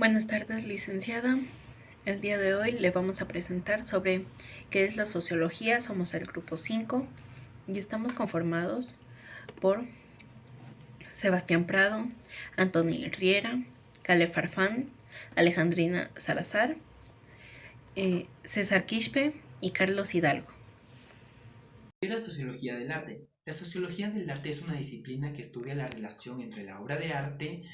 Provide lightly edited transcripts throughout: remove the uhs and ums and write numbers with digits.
Buenas tardes, licenciada. El día de hoy le vamos a presentar sobre qué es la sociología. Somos el grupo 5 y estamos conformados por Sebastián Prado, Antoni Riera, Caleb Farfán, Alejandrina Salazar, César Quispe y Carlos Hidalgo. ¿Qué es la sociología del arte? La sociología del arte es una disciplina que estudia la relación entre la obra de arte,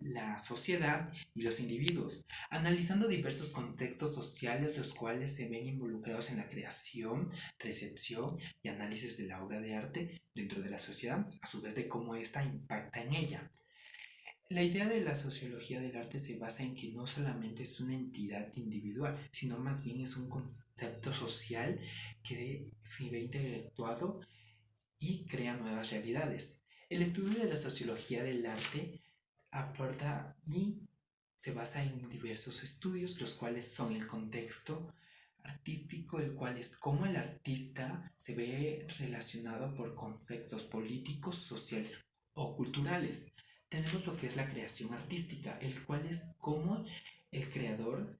la sociedad y los individuos, analizando diversos contextos sociales los cuales se ven involucrados en la creación, recepción y análisis de la obra de arte dentro de la sociedad, a su vez de cómo ésta impacta en ella. La idea de la sociología del arte se basa en que no solamente es una entidad individual, sino más bien es un concepto social que se ve interactuado y crea nuevas realidades. El estudio de la sociología del arte aporta y se basa en diversos estudios, los cuales son el contexto artístico, el cual es cómo el artista se ve relacionado por contextos políticos, sociales o culturales. Tenemos lo que es la creación artística, el cual es cómo el creador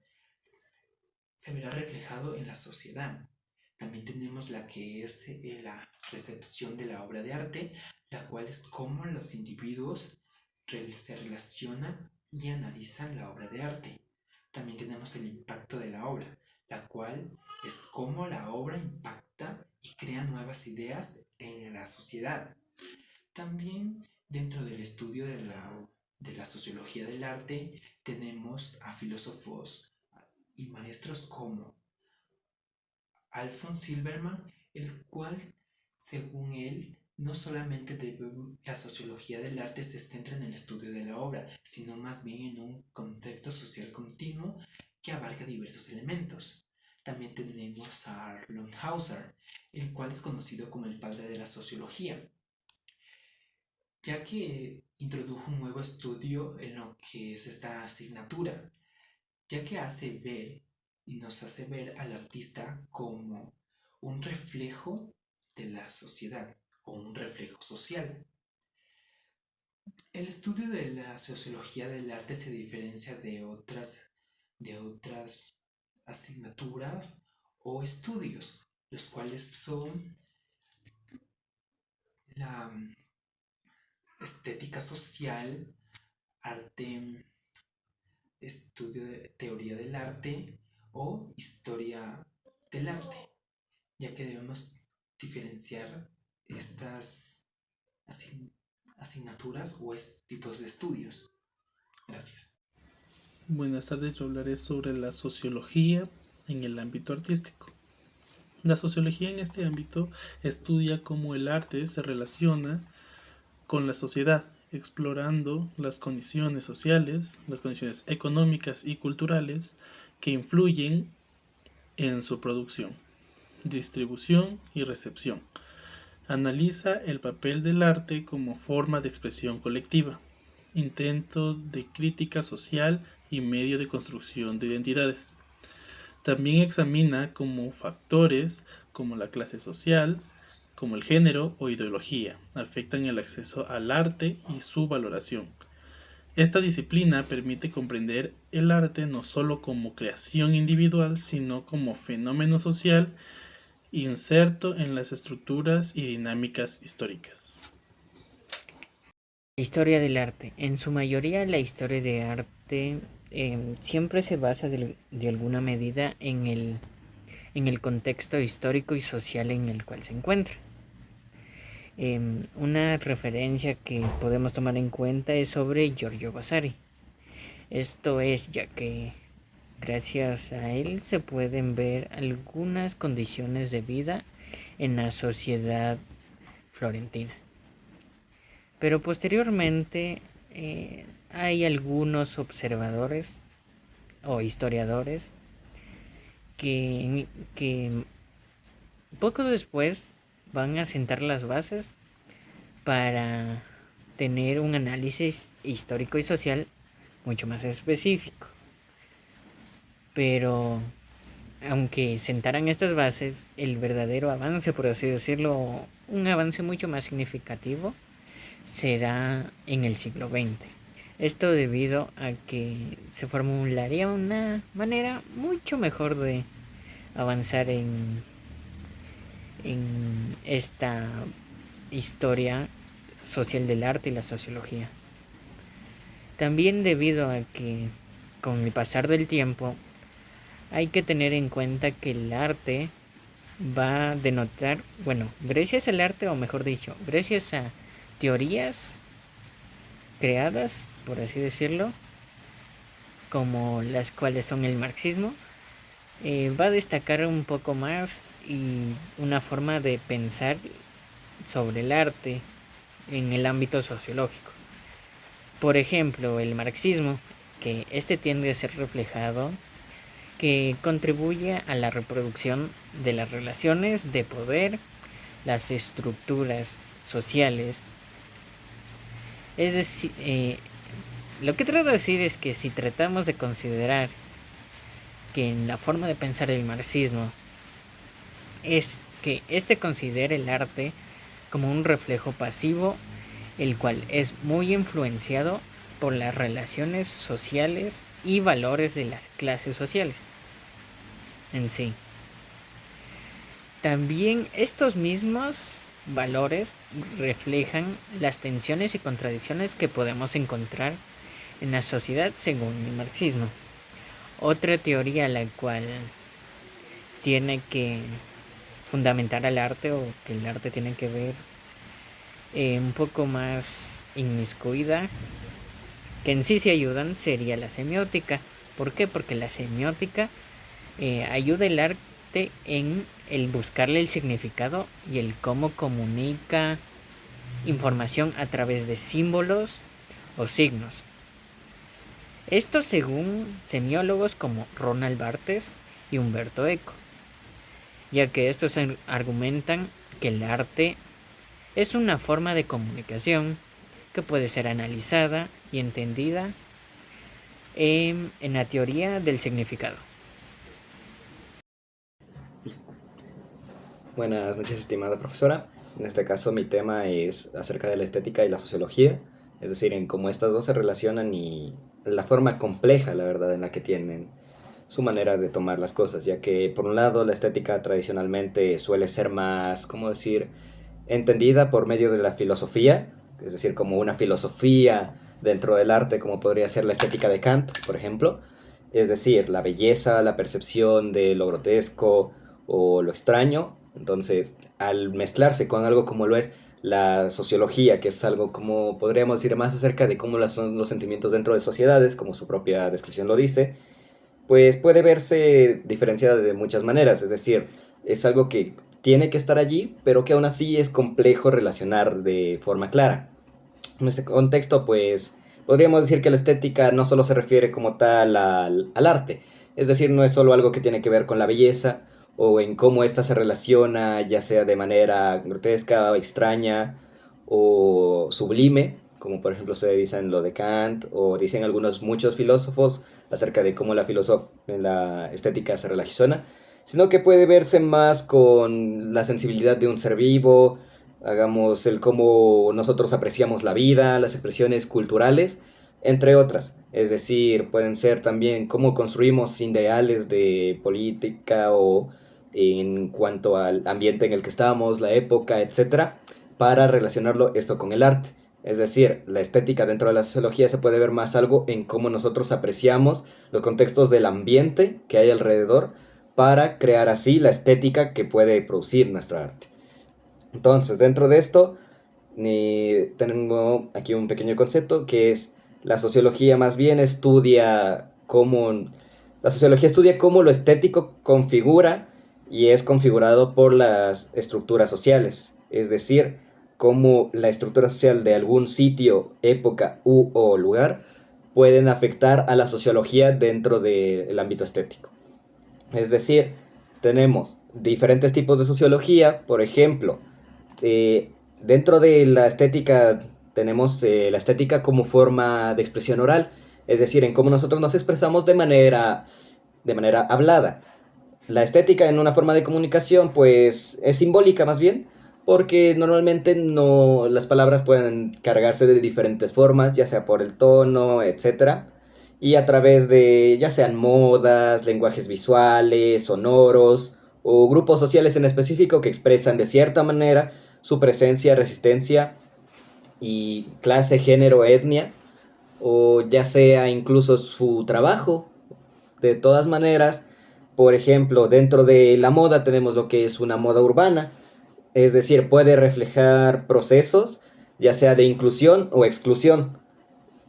se verá reflejado en la sociedad. También tenemos la que es la recepción de la obra de arte, la cual es cómo los individuos se relacionan y analizan la obra de arte. También tenemos el impacto de la obra, la cual es cómo la obra impacta y crea nuevas ideas en la sociedad. También dentro del estudio de la sociología del arte tenemos a filósofos y maestros como Alphonse Silberman, el cual, según él, no solamente la sociología del arte se centra en el estudio de la obra, sino más bien en un contexto social continuo que abarca diversos elementos. También tenemos a Arnold Hauser, el cual es conocido como el padre de la sociología, ya que introdujo un nuevo estudio en lo que es esta asignatura, ya que hace ver y nos hace ver al artista como un reflejo de la sociedad o un reflejo social. El estudio de la sociología del arte se diferencia de otras asignaturas o estudios, los cuales son la estética social, arte, estudio de teoría del arte o historia del arte, ya que debemos diferenciar estas asignaturas o tipos de estudios. Gracias. Buenas tardes, yo hablaré sobre la sociología en el ámbito artístico. La sociología en este ámbito estudia cómo el arte se relaciona con la sociedad, explorando las condiciones sociales, las condiciones económicas y culturales que influyen en su producción, distribución y recepción. Analiza el papel del arte como forma de expresión colectiva, intento de crítica social y medio de construcción de identidades. También examina como factores como la clase social, como el género o ideología, afectan el acceso al arte y su valoración. Esta disciplina permite comprender el arte no solo como creación individual, sino como fenómeno social inserto en las estructuras y dinámicas históricas. Historia del arte. En su mayoría la historia de arte siempre se basa de alguna medida en el contexto histórico y social en el cual se encuentra. Una referencia que podemos tomar en cuenta es sobre Giorgio Vasari. Esto es ya que gracias a él se pueden ver algunas condiciones de vida en la sociedad florentina. Pero posteriormente hay algunos observadores o historiadores que poco después van a sentar las bases para tener un análisis histórico y social mucho más específico. Pero aunque sentaran estas bases, el verdadero avance, por así decirlo, un avance mucho más significativo, será en el siglo XX. Esto debido a que se formularía una manera mucho mejor de avanzar en esta historia social del arte y la sociología. También debido a que con el pasar del tiempo hay que tener en cuenta que el arte va a denotar, gracias al arte, o mejor dicho, gracias a teorías creadas, por así decirlo, como las cuales son el marxismo, va a destacar un poco más y una forma de pensar sobre el arte en el ámbito sociológico. Por ejemplo, el marxismo, que tiende a ser reflejado, que contribuye a la reproducción de las relaciones de poder, las estructuras sociales. Es decir, lo que trato de decir es que si tratamos de considerar que en la forma de pensar el marxismo es que considera el arte como un reflejo pasivo, el cual es muy influenciado por las relaciones sociales y valores de las clases sociales en sí. También estos mismos valores reflejan las tensiones y contradicciones que podemos encontrar en la sociedad según el marxismo. Otra teoría la cual tiene que fundamentar al arte, o que el arte tiene que ver un poco más inmiscuida, que en sí se ayudan, sería la semiótica. ¿Por qué? Porque la semiótica ayuda al arte en el buscarle el significado y el cómo comunica información a través de símbolos o signos. Esto según semiólogos como Ronald Barthes y Humberto Eco, ya que estos argumentan que el arte es una forma de comunicación que puede ser analizada y entendida en la teoría del significado. Buenas noches, estimada profesora. En este caso mi tema es acerca de la estética y la sociología, es decir, en cómo estas dos se relacionan y la forma compleja, la verdad, en la que tienen su manera de tomar las cosas, ya que por un lado la estética tradicionalmente suele ser más, ¿cómo decir?, entendida por medio de la filosofía, es decir, como una filosofía dentro del arte, como podría ser la estética de Kant, por ejemplo, es decir, la belleza, la percepción de lo grotesco o lo extraño. Entonces, al mezclarse con algo como lo es la sociología, que es algo como podríamos decir más acerca de cómo son los sentimientos dentro de sociedades, como su propia descripción lo dice, pues puede verse diferenciada de muchas maneras, es decir, es algo que tiene que estar allí, pero que aún así es complejo relacionar de forma clara. En este contexto, pues, podríamos decir que la estética no solo se refiere como tal al arte, es decir, no es solo algo que tiene que ver con la belleza, o en cómo ésta se relaciona, ya sea de manera grotesca, extraña, o sublime, como por ejemplo se dice en lo de Kant, o dicen muchos filósofos acerca de cómo la estética se relaciona, sino que puede verse más con la sensibilidad de un ser vivo, hagamos el cómo nosotros apreciamos la vida, las expresiones culturales, entre otras. Es decir, pueden ser también cómo construimos ideales de política o en cuanto al ambiente en el que estamos, la época, etcétera, para relacionarlo esto con el arte. Es decir, la estética dentro de la sociología se puede ver más algo en cómo nosotros apreciamos los contextos del ambiente que hay alrededor para crear así la estética que puede producir nuestro arte. Entonces, dentro de esto, tengo aquí un pequeño concepto que es la sociología más bien estudia cómo lo estético configura y es configurado por las estructuras sociales, es decir, cómo la estructura social de algún sitio, época o lugar pueden afectar a la sociología dentro del ámbito estético. Es decir, tenemos diferentes tipos de sociología, por ejemplo, dentro de la estética tenemos la estética como forma de expresión oral, es decir, en cómo nosotros nos expresamos de manera hablada. La estética en una forma de comunicación pues es simbólica más bien, porque normalmente no, las palabras pueden cargarse de diferentes formas, ya sea por el tono, etcétera, y a través de ya sean modas, lenguajes visuales, sonoros o grupos sociales en específico que expresan de cierta manera su presencia, resistencia y clase, género, etnia, o ya sea incluso su trabajo. De todas maneras, por ejemplo, dentro de la moda tenemos lo que es una moda urbana, es decir, puede reflejar procesos, ya sea de inclusión o exclusión.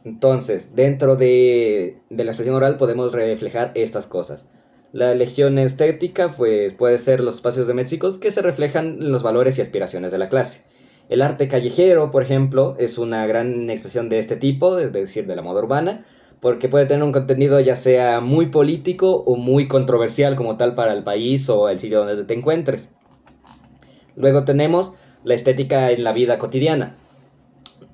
Entonces, dentro de la expresión oral podemos reflejar estas cosas. La elección estética pues, puede ser los espacios demétricos que se reflejan en los valores y aspiraciones de la clase. El arte callejero, por ejemplo, es una gran expresión de este tipo, es decir, de la moda urbana, porque puede tener un contenido ya sea muy político o muy controversial como tal para el país o el sitio donde te encuentres. Luego tenemos la estética en la vida cotidiana.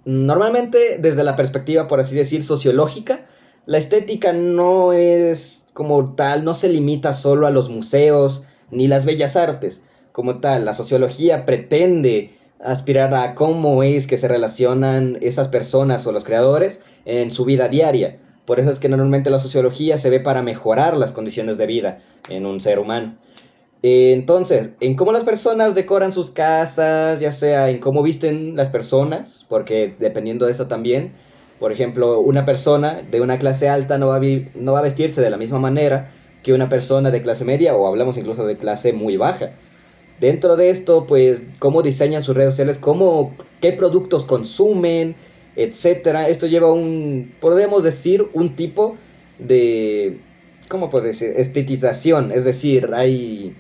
Normalmente, desde la perspectiva, por así decir, sociológica, la estética no es como tal, no se limita solo a los museos ni las bellas artes. Como tal, la sociología pretende aspirar a cómo es que se relacionan esas personas o los creadores en su vida diaria. Por eso es que normalmente la sociología se ve para mejorar las condiciones de vida en un ser humano. Entonces, en cómo las personas decoran sus casas, ya sea en cómo visten las personas, porque dependiendo de eso también, por ejemplo, una persona de una clase alta no va a vestirse de la misma manera que una persona de clase media o hablamos incluso de clase muy baja. Dentro de esto, pues, cómo diseñan sus redes sociales, qué productos consumen, etcétera. Esto lleva podríamos decir, un tipo de, ¿cómo puedo decir? Estetización, es decir, hay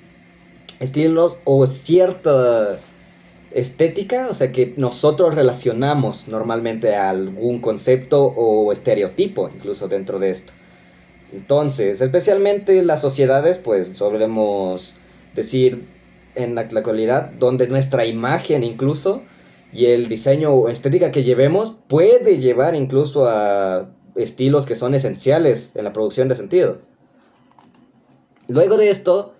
estilos o cierta estética, o sea, que nosotros relacionamos normalmente a algún concepto o estereotipo, incluso dentro de esto. Entonces, especialmente las sociedades, pues solemos decir en la actualidad, donde nuestra imagen incluso y el diseño o estética que llevemos puede llevar incluso a estilos que son esenciales en la producción de sentido. Luego de esto,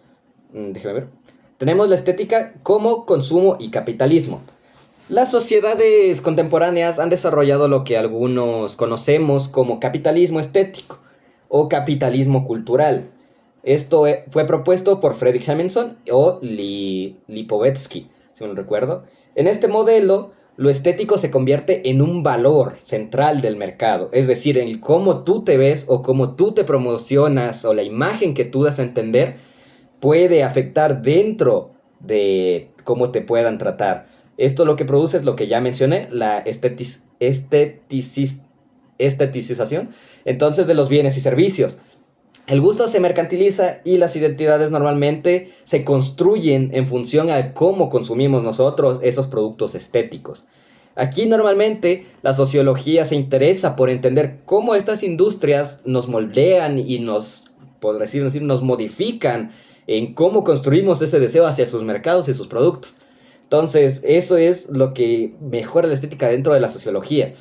déjame ver, tenemos la estética como consumo y capitalismo. Las sociedades contemporáneas han desarrollado lo que algunos conocemos como capitalismo estético o capitalismo cultural. Esto fue propuesto por Frederick Hemmingson o Lipovetsky, si me lo recuerdo. En este modelo, lo estético se convierte en un valor central del mercado, es decir, en cómo tú te ves o cómo tú te promocionas o la imagen que tú das a entender puede afectar dentro de cómo te puedan tratar. Esto lo que produce es lo que ya mencioné, la estetización, entonces, de los bienes y servicios. El gusto se mercantiliza y las identidades normalmente se construyen en función a cómo consumimos nosotros esos productos estéticos. Aquí normalmente la sociología se interesa por entender cómo estas industrias nos moldean y por decir, nos modifican en cómo construimos ese deseo hacia sus mercados y sus productos. Entonces, eso es lo que mejora la estética dentro de la sociología.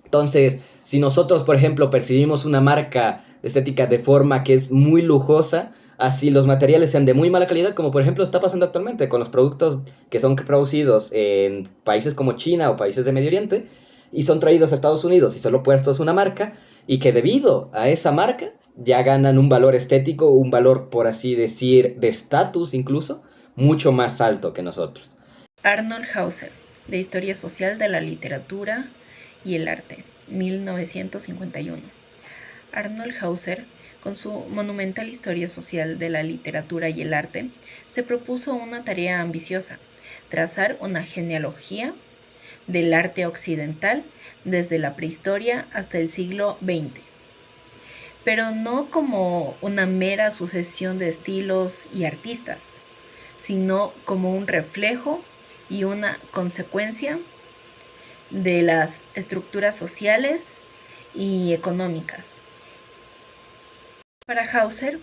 Entonces, si nosotros, por ejemplo, percibimos una marca estética de forma que es muy lujosa, así los materiales sean de muy mala calidad, como por ejemplo está pasando actualmente con los productos que son producidos en países como China o países de Medio Oriente, y son traídos a Estados Unidos y solo puestos una marca, y que debido a esa marca ya ganan un valor estético, un valor, por así decir, de estatus incluso, mucho más alto que nosotros. Arnold Hauser, de Historia Social de la Literatura y el Arte, 1951. Arnold Hauser, con su monumental Historia Social de la Literatura y el Arte, se propuso una tarea ambiciosa: trazar una genealogía del arte occidental desde la prehistoria hasta el siglo XX, pero no como una mera sucesión de estilos y artistas, sino como un reflejo y una consecuencia de las estructuras sociales y económicas. Para Hauser,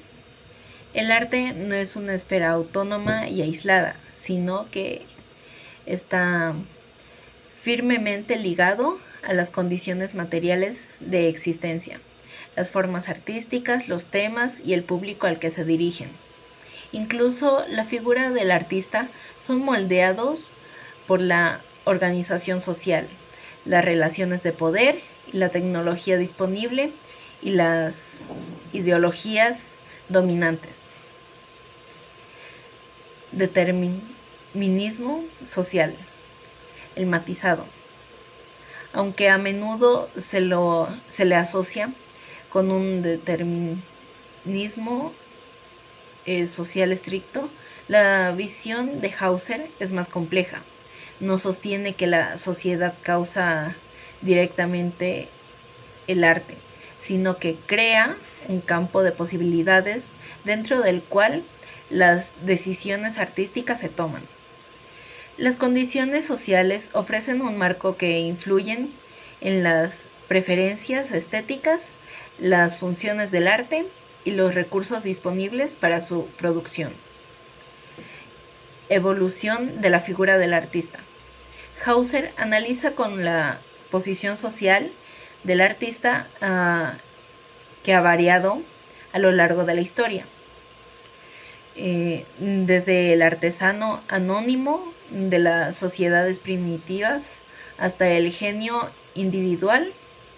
el arte no es una esfera autónoma y aislada, sino que está firmemente ligado a las condiciones materiales de existencia, las formas artísticas, los temas y el público al que se dirigen. Incluso la figura del artista son moldeados por la organización social, las relaciones de poder y la tecnología disponible y las ideologías dominantes. Determinismo social, el matizado. Aunque a menudo se le asocia con un determinismo social estricto, la visión de Hauser es más compleja. No sostiene que la sociedad causa directamente el arte, sino que crea un campo de posibilidades dentro del cual las decisiones artísticas se toman. Las condiciones sociales ofrecen un marco que influyen en las preferencias estéticas, las funciones del arte y los recursos disponibles para su producción. Evolución de la figura del artista. Hauser analiza con la posición social del artista que ha variado a lo largo de la historia. Desde el artesano anónimo de las sociedades primitivas hasta el genio individual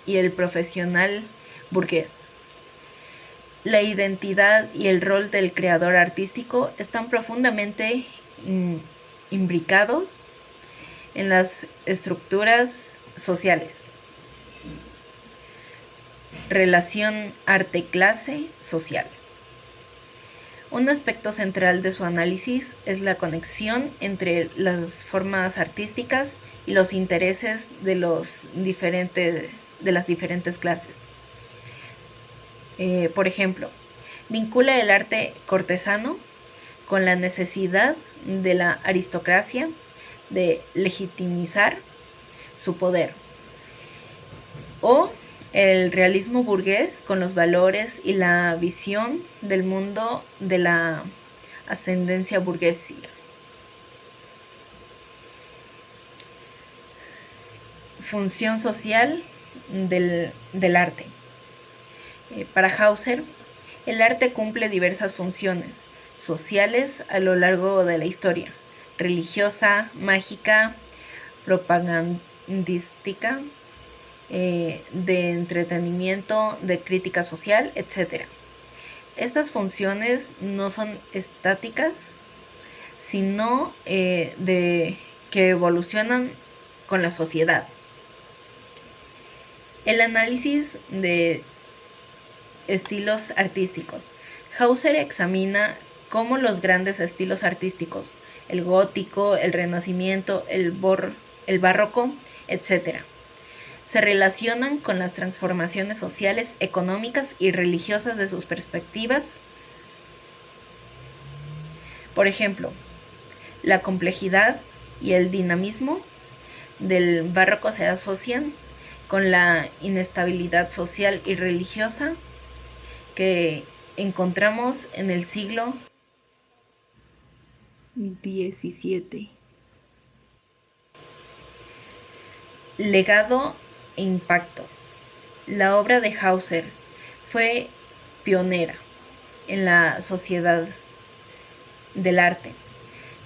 y el profesional burgués. La identidad y el rol del creador artístico están profundamente imbricados en las estructuras sociales. Relación arte-clase social. Un aspecto central de su análisis es la conexión entre las formas artísticas y los intereses de las diferentes clases. Por ejemplo, vincula el arte cortesano con la necesidad de la aristocracia de legitimizar su poder, o el realismo burgués con los valores y la visión del mundo de la ascendencia burguesa. Función social del arte. Para Hauser, el arte cumple diversas funciones sociales a lo largo de la historia: religiosa, mágica, propagandística, de entretenimiento, de crítica social, etc. Estas funciones no son estáticas, sino que evolucionan con la sociedad. El análisis de estilos artísticos. Hauser examina cómo los grandes estilos artísticos, el gótico, el renacimiento, el barroco, etc., se relacionan con las transformaciones sociales, económicas y religiosas de sus perspectivas. Por ejemplo, la complejidad y el dinamismo del barroco se asocian con la inestabilidad social y religiosa que encontramos en el siglo XVII. Legado e impacto. La obra de Hauser fue pionera en la sociedad del arte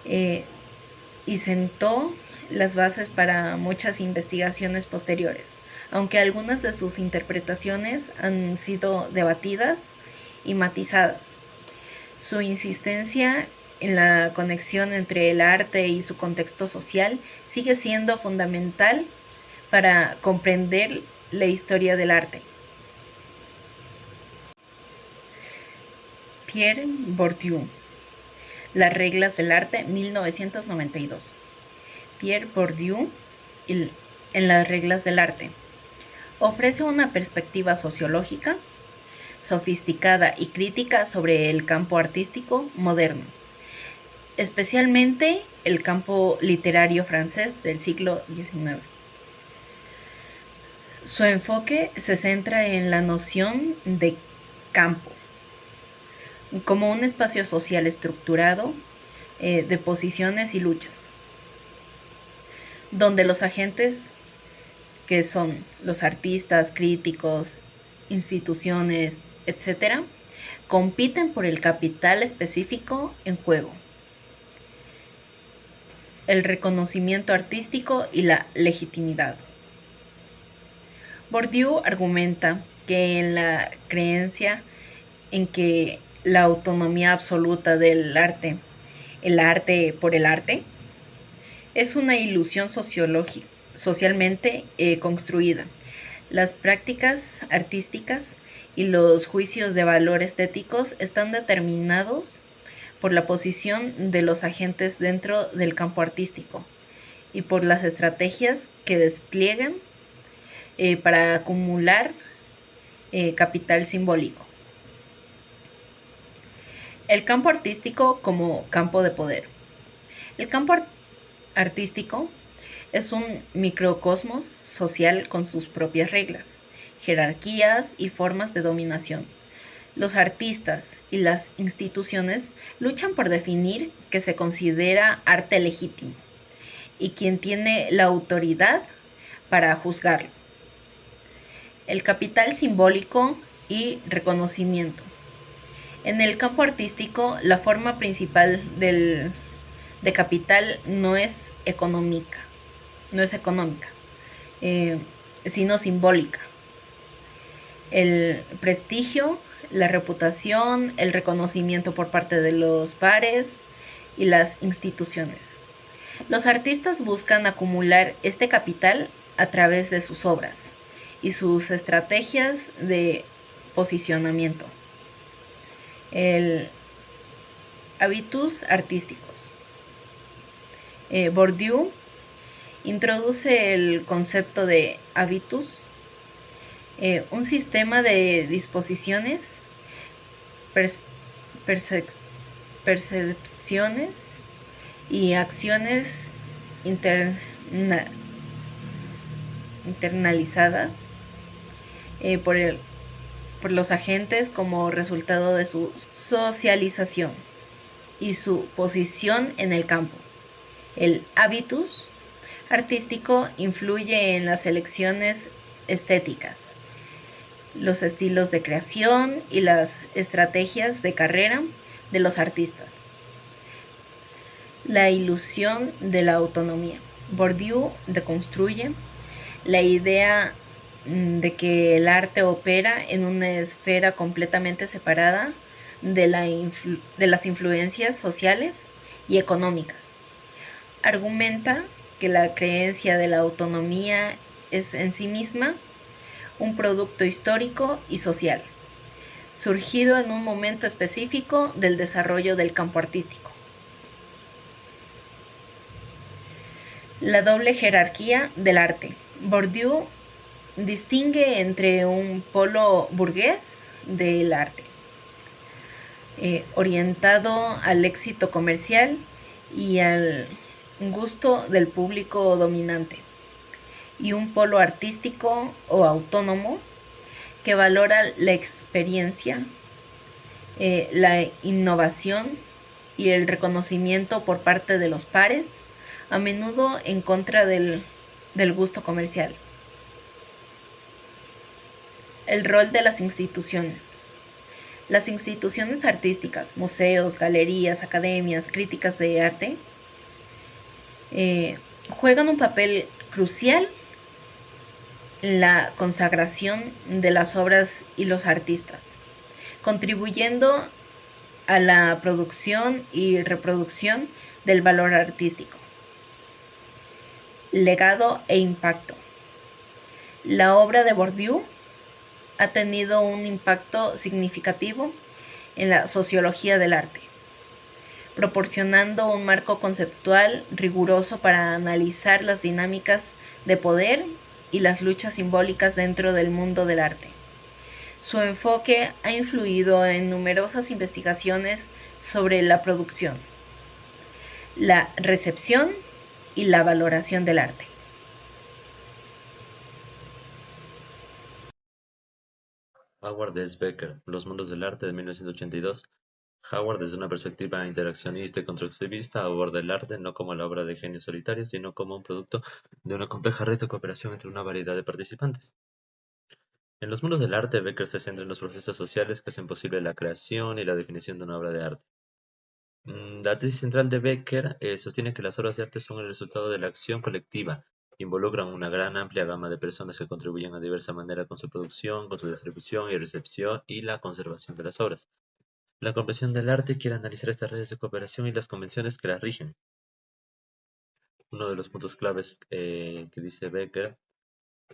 y sentó las bases para muchas investigaciones posteriores, aunque algunas de sus interpretaciones han sido debatidas y matizadas. Su insistencia en la conexión entre el arte y su contexto social sigue siendo fundamental para comprender la historia del arte. Pierre Bourdieu, Las reglas del arte, 1992. Pierre Bourdieu, en Las reglas del arte, ofrece una perspectiva sociológica, sofisticada y crítica sobre el campo artístico moderno, especialmente el campo literario francés del siglo XIX. Su enfoque se centra en la noción de campo como un espacio social estructurado de posiciones y luchas, donde los agentes, que son los artistas, críticos, instituciones, etc., compiten por el capital específico en juego. el reconocimiento artístico y la legitimidad. Bourdieu argumenta que en la creencia en que la autonomía absoluta del arte, el arte por el arte, es una ilusión socialmente construida. Las prácticas artísticas y los juicios de valor estéticos están determinados por la posición de los agentes dentro del campo artístico y por las estrategias que despliegan para acumular capital simbólico. El campo artístico como campo de poder. El campo artístico es un microcosmos social con sus propias reglas, jerarquías y formas de dominación. Los artistas y las instituciones luchan por definir qué se considera arte legítimo y quién tiene la autoridad para juzgarlo. El capital simbólico y reconocimiento. En el campo artístico, la forma principal de capital no es económica, sino simbólica. El prestigio, la reputación, el reconocimiento por parte de los pares y las instituciones. Los artistas buscan acumular este capital a través de sus obras y sus estrategias de posicionamiento. El hábitus artísticos. Bourdieu introduce el concepto de hábitus, un sistema de disposiciones, percepciones y acciones internalizadas por los agentes como resultado de su socialización y su posición en el campo. El hábitus artístico influye en las elecciones estéticas, los estilos de creación y las estrategias de carrera de los artistas. La ilusión de la autonomía. Bourdieu deconstruye la idea de que el arte opera en una esfera completamente separada de las influencias sociales y económicas. Argumenta que la creencia de la autonomía es en sí misma un producto histórico y social, surgido en un momento específico del desarrollo del campo artístico. La doble jerarquía del arte. Bourdieu distingue entre un polo burgués del arte, orientado al éxito comercial y al gusto del público dominante, y un polo artístico o autónomo que valora la experiencia, la innovación y el reconocimiento por parte de los pares, a menudo en contra del gusto comercial. El rol de las instituciones. Las instituciones artísticas, museos, galerías, academias, críticas de arte, juegan un papel crucial en la consagración de las obras y los artistas, contribuyendo a la producción y reproducción del valor artístico. Legado e impacto. La obra de Bourdieu ha tenido un impacto significativo en la sociología del arte, proporcionando un marco conceptual riguroso para analizar las dinámicas de poder y las luchas simbólicas dentro del mundo del arte. Su enfoque ha influido en numerosas investigaciones sobre la producción, la recepción y la valoración del arte. Howard S. Becker, Los mundos del arte de 1982. Howard, desde una perspectiva interaccionista y constructivista, aborda el arte no como la obra de genios solitarios, sino como un producto de una compleja red de cooperación entre una variedad de participantes. En Los mundos del arte, Becker se centra en los procesos sociales que hacen posible la creación y la definición de una obra de arte. La tesis central de Becker sostiene que las obras de arte son el resultado de la acción colectiva. Involucran una gran amplia gama de personas que contribuyen a diversa manera con su producción, con su distribución y recepción y la conservación de las obras. La comprensión del arte quiere analizar estas redes de cooperación y las convenciones que las rigen. Uno de los puntos claves que dice Becker,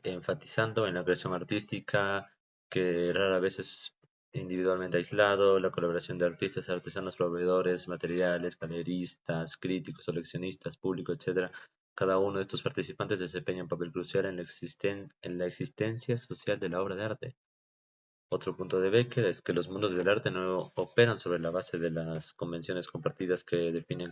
enfatizando en la creación artística, que rara vez es individualmente aislado, la colaboración de artistas, artesanos, proveedores, materiales, galeristas, críticos, coleccionistas, público, etc. Cada uno de estos participantes desempeña un papel crucial en la existencia social de la obra de arte. Otro punto de Becker es que los mundos del arte no operan sobre la base de las convenciones compartidas que definen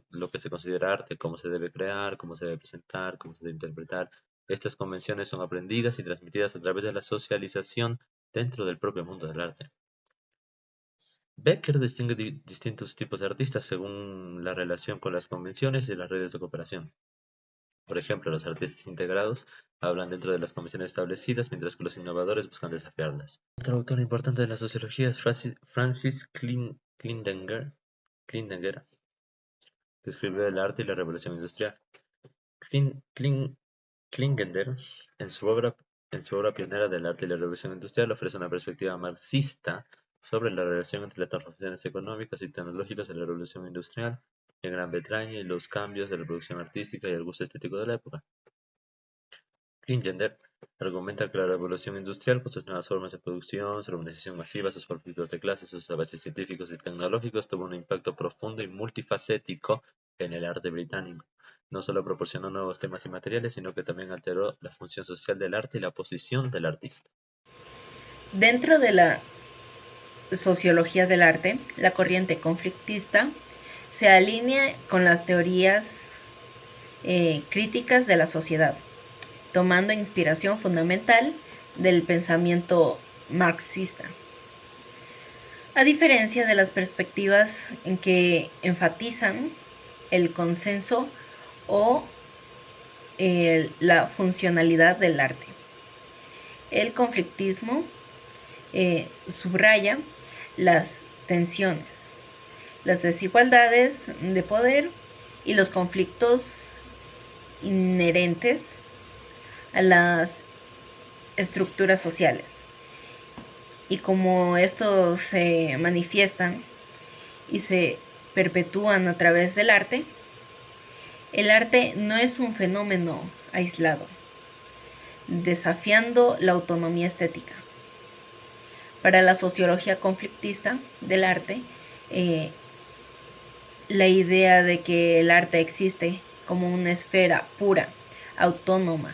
lo que se considera arte, cómo se debe crear, cómo se debe presentar, cómo se debe interpretar. Estas convenciones son aprendidas y transmitidas a través de la socialización dentro del propio mundo del arte. Becker distingue distintos tipos de artistas según la relación con las convenciones y las redes de cooperación. Por ejemplo, los artistas integrados hablan dentro de las convenciones establecidas, mientras que los innovadores buscan desafiarlas. Otro autor importante de la sociología es Francis Klindenger, que escribió El arte y la revolución industrial. Klindenger, en su obra pionera del arte y la revolución industrial, ofrece una perspectiva marxista sobre la relación entre las transformaciones económicas y tecnológicas de la revolución industrial en Gran Bretaña y los cambios de la producción artística y el gusto estético de la época. Klindenger argumenta que la revolución industrial, con sus nuevas formas de producción, su urbanización masiva, sus conflictos de clases, sus avances científicos y tecnológicos, tuvo un impacto profundo y multifacético en el arte británico. No solo proporcionó nuevos temas y materiales, sino que también alteró la función social del arte y la posición del artista. Dentro de la sociología del arte, la corriente conflictista se alinea con las teorías críticas de la sociedad, tomando inspiración fundamental del pensamiento marxista. A diferencia de las perspectivas en que enfatizan el consenso o la funcionalidad del arte. El conflictismo subraya las tensiones, las desigualdades de poder y los conflictos inherentes a las estructuras sociales. Y como estos se manifiestan y se perpetúan a través del arte, el arte no es un fenómeno aislado, desafiando la autonomía estética. Para la sociología conflictista del arte, la idea de que el arte existe como una esfera pura, autónoma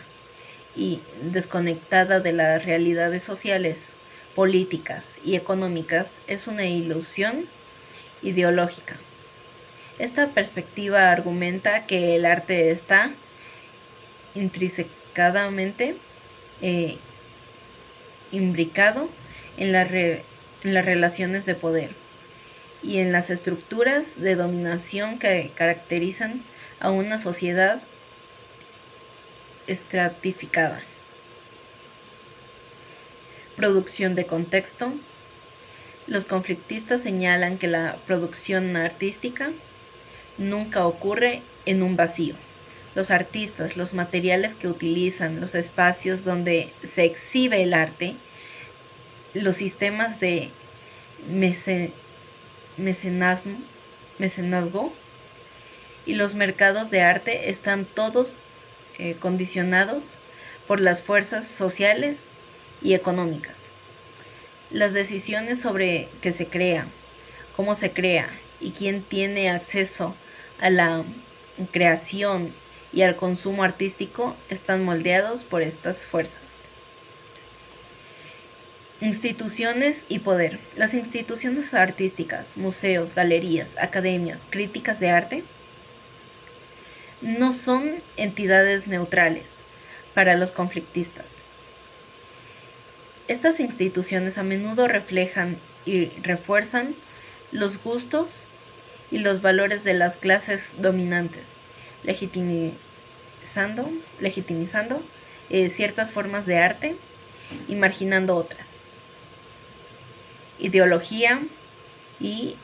y desconectada de las realidades sociales, políticas y económicas es una ilusión ideológica. Esta perspectiva argumenta que el arte está intrínsecamente imbricado en las relaciones de poder y en las estructuras de dominación que caracterizan a una sociedad estratificada. Producción de contexto. Los conflictistas señalan que la producción artística nunca ocurre en un vacío. Los artistas, los materiales que utilizan, los espacios donde se exhibe el arte, los sistemas de mecenazgo y los mercados de arte están todos condicionados por las fuerzas sociales y económicas. Las decisiones sobre qué se crea, cómo se crea y quién tiene acceso a la creación y al consumo artístico están moldeados por estas fuerzas. Instituciones y poder. Las instituciones artísticas, museos, galerías, academias, críticas de arte, no son entidades neutrales para los conflictistas. Estas instituciones a menudo reflejan y refuerzan los gustos y los valores de las clases dominantes, legitimizando ciertas formas de arte y marginando otras. Ideología y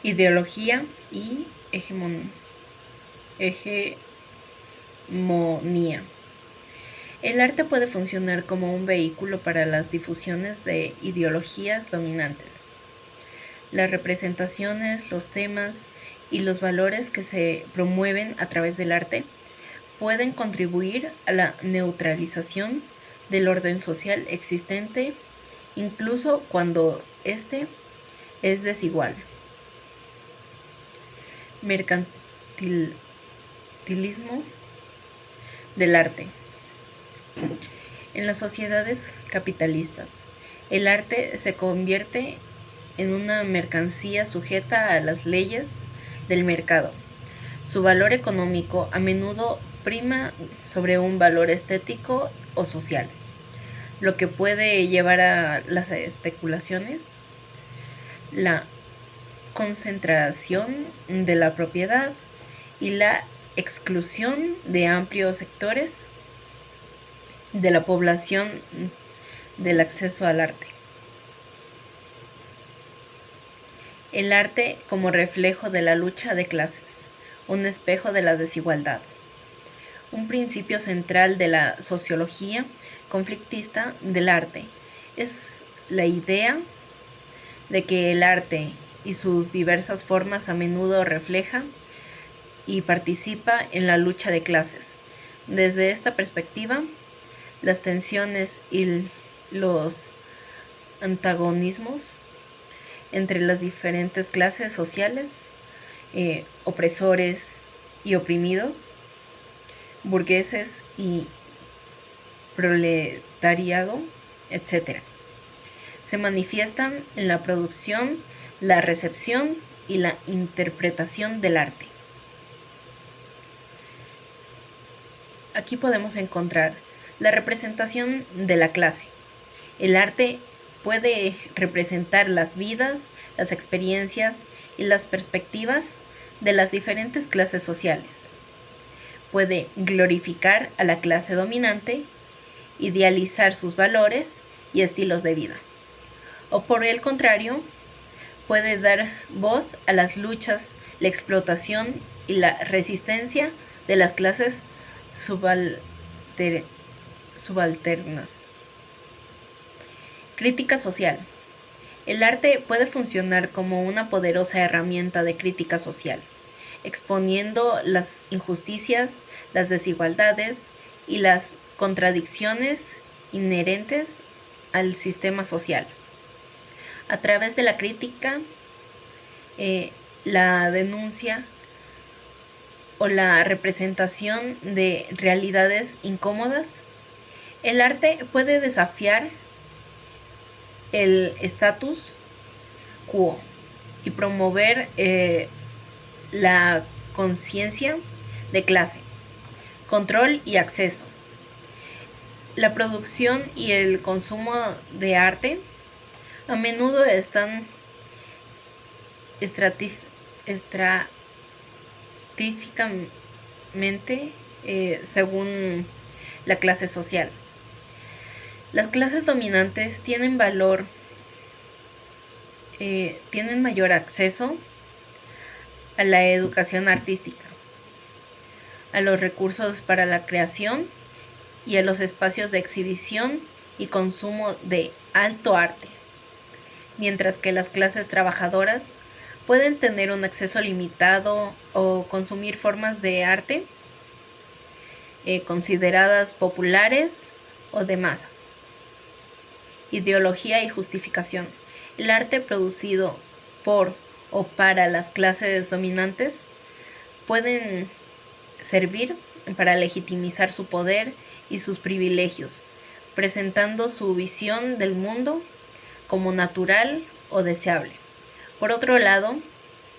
ideología y hegemonía. El arte puede funcionar como un vehículo para las difusiones de ideologías dominantes. Las representaciones, los temas y los valores que se promueven a través del arte pueden contribuir a la neutralización del orden social existente, incluso cuando éste es desigual. Mercantilismo del arte. En las sociedades capitalistas, el arte se convierte en una mercancía sujeta a las leyes del mercado. Su valor económico a menudo prima sobre un valor estético o social, lo que puede llevar a las especulaciones, la concentración de la propiedad y la exclusión de amplios sectores de la población del acceso al arte. El arte como reflejo de la lucha de clases, un espejo de la desigualdad. Un principio central de la sociología conflictista del arte es la idea de que el arte y sus diversas formas a menudo refleja y participa en la lucha de clases. Desde esta perspectiva, las tensiones y los antagonismos entre las diferentes clases sociales, opresores y oprimidos, burgueses y proletariado, etc., se manifiestan en la producción, la recepción y la interpretación del arte. Aquí podemos encontrar la representación de la clase. El arte puede representar las vidas, las experiencias y las perspectivas de las diferentes clases sociales. Puede glorificar a la clase dominante, idealizar sus valores y estilos de vida. O por el contrario, puede dar voz a las luchas, la explotación y la resistencia de las clases subalternas. Crítica social. El arte puede funcionar como una poderosa herramienta de crítica social, exponiendo las injusticias, las desigualdades y las contradicciones inherentes al sistema social. A través de la crítica, la denuncia o la representación de realidades incómodas, el arte puede desafiar el status quo y promover la conciencia de clase, control y acceso. La producción y el consumo de arte a menudo están estratigráficamente según la clase social. Las clases dominantes tienen mayor acceso a la educación artística, a los recursos para la creación y a los espacios de exhibición y consumo de alto arte, mientras que las clases trabajadoras pueden tener un acceso limitado o consumir formas de arte consideradas populares o de masas. Ideología y justificación. El arte producido por o para las clases dominantes pueden servir para legitimizar su poder y sus privilegios, presentando su visión del mundo como natural o deseable. Por otro lado,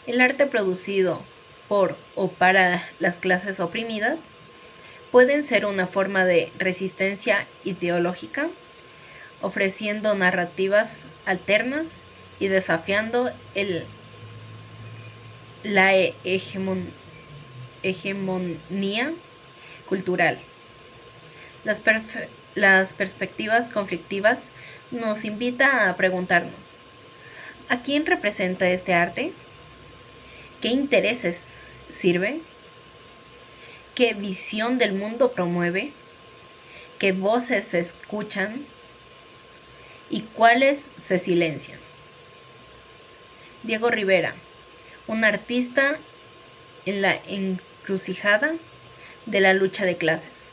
el arte producido por o para las clases oprimidas pueden ser una forma de resistencia ideológica, ofreciendo narrativas alternas y desafiando la hegemonía cultural. Las perspectivas conflictivas nos invita a preguntarnos: ¿a quién representa este arte? ¿Qué intereses sirve? ¿Qué visión del mundo promueve? ¿Qué voces se escuchan? ¿Y cuáles se silencian? Diego Rivera, un artista en la encrucijada de la lucha de clases.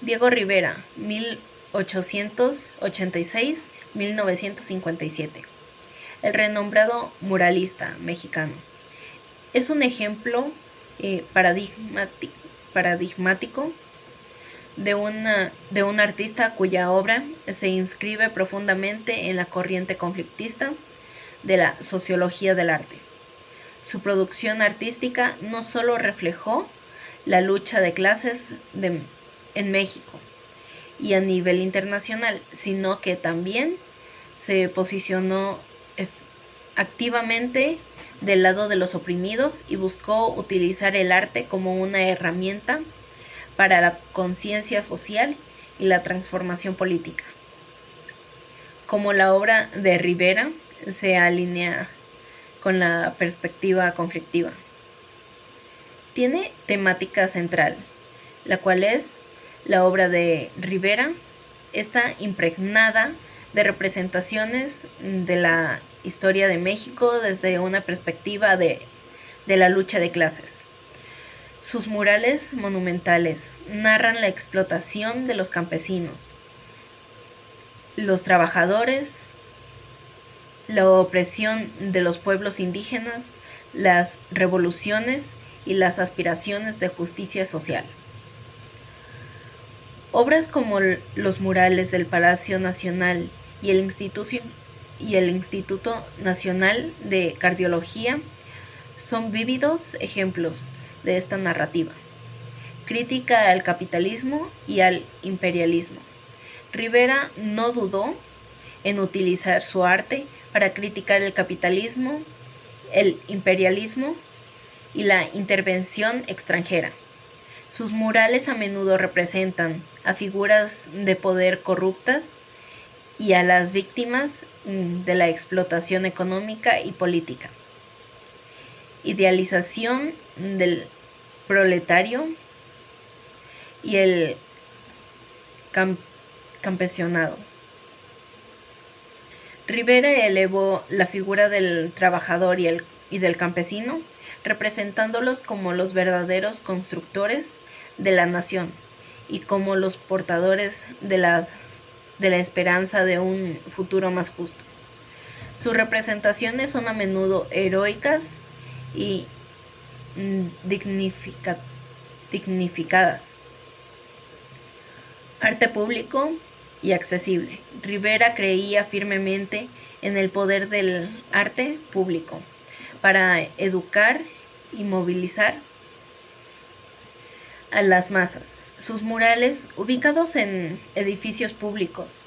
Diego Rivera, 1886-1957. El renombrado muralista mexicano. Es un ejemplo paradigmático de un artista cuya obra se inscribe profundamente en la corriente conflictista de la sociología del arte. Su producción artística no solo reflejó la lucha de clases en México y a nivel internacional, sino que también se posicionó activamente del lado de los oprimidos y buscó utilizar el arte como una herramienta para la conciencia social y la transformación política. Como la obra de Rivera se alinea con la perspectiva conflictiva. Tiene temática central, la cual es la obra de Rivera. Está impregnada de representaciones de la historia de México desde una perspectiva de la lucha de clases. Sus murales monumentales narran la explotación de los campesinos, los trabajadores, la opresión de los pueblos indígenas, las revoluciones y las aspiraciones de justicia social. Obras como los murales del Palacio Nacional y el Instituto Nacional de Cardiología son vívidos ejemplos de esta narrativa. Crítica al capitalismo y al imperialismo. Rivera no dudó en utilizar su arte para criticar el capitalismo, el imperialismo y la intervención extranjera. Sus murales a menudo representan a figuras de poder corruptas y a las víctimas de la explotación económica y política. Idealización del proletario y el campesinado. Rivera elevó la figura del trabajador y del campesino, representándolos como los verdaderos constructores de la nación y como los portadores de la esperanza de un futuro más justo. Sus representaciones son a menudo heroicas y dignificadas. Arte público y accesible. Rivera creía firmemente en el poder del arte público para educar y movilizar a las masas. Sus murales, ubicados en edificios públicos,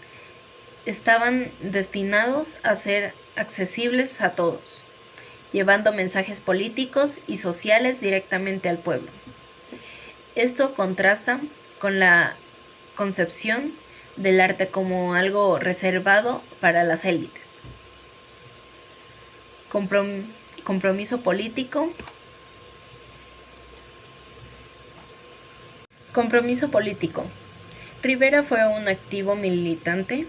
estaban destinados a ser accesibles a todos, llevando mensajes políticos y sociales directamente al pueblo. Esto contrasta con la concepción del arte como algo reservado para las élites. Compromiso político. Compromiso político. Rivera fue un activo militante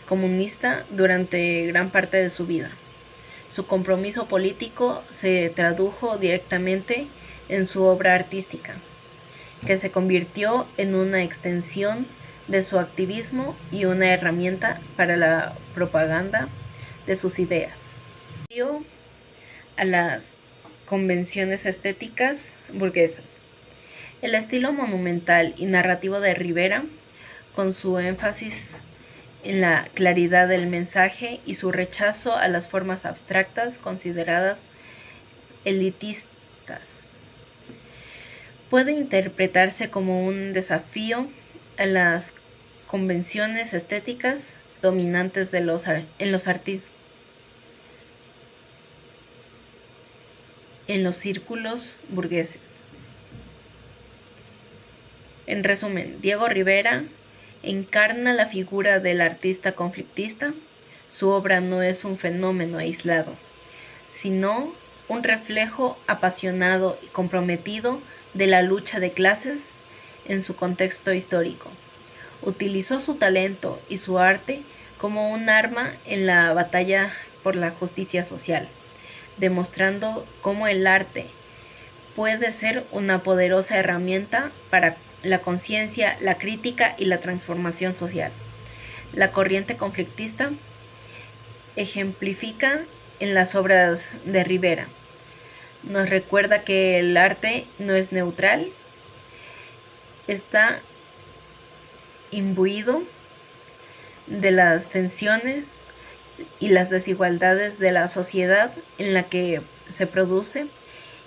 comunista durante gran parte de su vida. Su compromiso político se tradujo directamente en su obra artística, que se convirtió en una extensión de su activismo y una herramienta para la propaganda de sus ideas. Dio a las convenciones estéticas burguesas. El estilo monumental y narrativo de Rivera, con su énfasis en la claridad del mensaje y su rechazo a las formas abstractas consideradas elitistas, puede interpretarse como un desafío a las convenciones estéticas dominantes en los círculos burgueses. En resumen, Diego Rivera encarna la figura del artista conflictista. Su obra no es un fenómeno aislado, sino un reflejo apasionado y comprometido de la lucha de clases en su contexto histórico. Utilizó su talento y su arte como un arma en la batalla por la justicia social, demostrando cómo el arte puede ser una poderosa herramienta para la conciencia, la crítica y la transformación social. La corriente conflictista ejemplifica en las obras de Rivera. Nos recuerda que el arte no es neutral, está imbuido de las tensiones y las desigualdades de la sociedad en la que se produce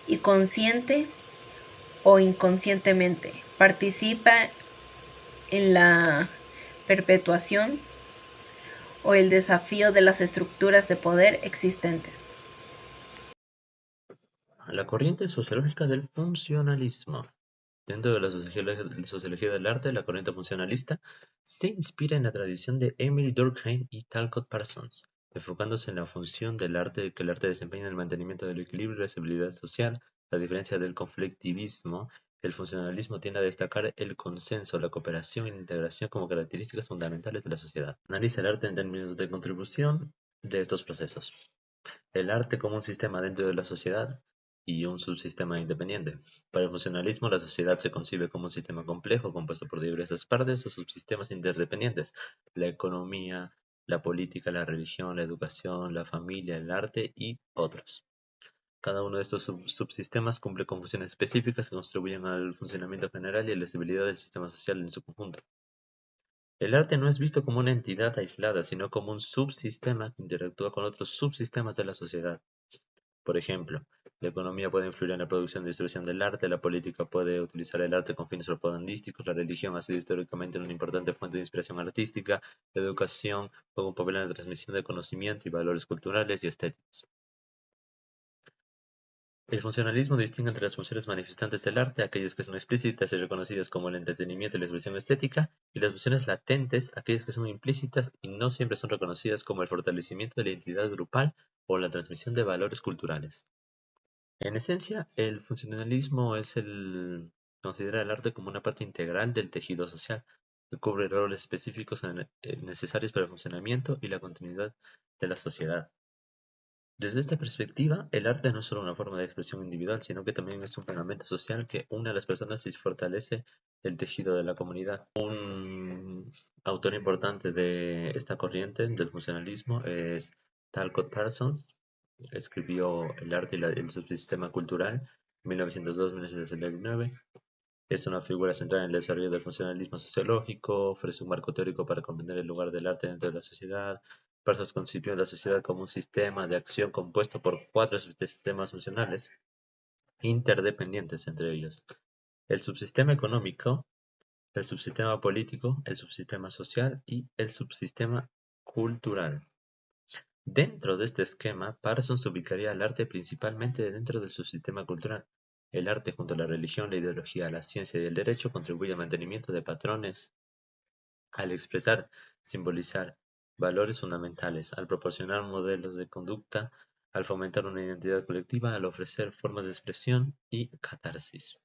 y consciente o inconscientemente participa en la perpetuación o el desafío de las estructuras de poder existentes. La corriente sociológica del funcionalismo. Dentro de la sociología del arte, la corriente funcionalista se inspira en la tradición de Emily Durkheim y Talcott Parsons, enfocándose en la función del arte que el arte desempeña en el mantenimiento del equilibrio y la estabilidad social. A diferencia del conflictivismo, el funcionalismo tiende a destacar el consenso, la cooperación y la integración como características fundamentales de la sociedad. Analiza el arte en términos de contribución de estos procesos. El arte como un sistema dentro de la sociedad y un subsistema independiente. Para el funcionalismo, la sociedad se concibe como un sistema complejo compuesto por diversas partes o subsistemas interdependientes: la economía, la política, la religión, la educación, la familia, el arte y otros. Cada uno de estos subsistemas cumple con funciones específicas que contribuyen al funcionamiento general y a la estabilidad del sistema social en su conjunto. El arte no es visto como una entidad aislada, sino como un subsistema que interactúa con otros subsistemas de la sociedad. Por ejemplo, la economía puede influir en la producción y distribución del arte, la política puede utilizar el arte con fines propagandísticos, la religión ha sido históricamente una importante fuente de inspiración artística, la educación juega un papel en la transmisión de conocimiento y valores culturales y estéticos. El funcionalismo distingue entre las funciones manifestantes del arte, aquellas que son explícitas y reconocidas como el entretenimiento y la expresión estética, y las funciones latentes, aquellas que son implícitas y no siempre son reconocidas como el fortalecimiento de la identidad grupal o la transmisión de valores culturales. En esencia, el funcionalismo considera el arte como una parte integral del tejido social, que cubre roles específicos necesarios para el funcionamiento y la continuidad de la sociedad. Desde esta perspectiva, el arte no es solo una forma de expresión individual, sino que también es un fundamento social que une a las personas y fortalece el tejido de la comunidad. Un autor importante de esta corriente del funcionalismo es Talcott Parsons. Escribió El arte y el subsistema cultural, 1902-1969. Es una figura central en el desarrollo del funcionalismo sociológico, ofrece un marco teórico para comprender el lugar del arte dentro de la sociedad. Parsons concibió la sociedad como un sistema de acción compuesto por 4 subsistemas funcionales, interdependientes entre ellos: el subsistema económico, el subsistema político, el subsistema social y el subsistema cultural. Dentro de este esquema, Parsons ubicaría al arte principalmente dentro del subsistema cultural. El arte, junto a la religión, la ideología, la ciencia y el derecho, contribuye al mantenimiento de patrones, al expresar, simbolizar valores fundamentales, al proporcionar modelos de conducta, al fomentar una identidad colectiva, al ofrecer formas de expresión y catarsis.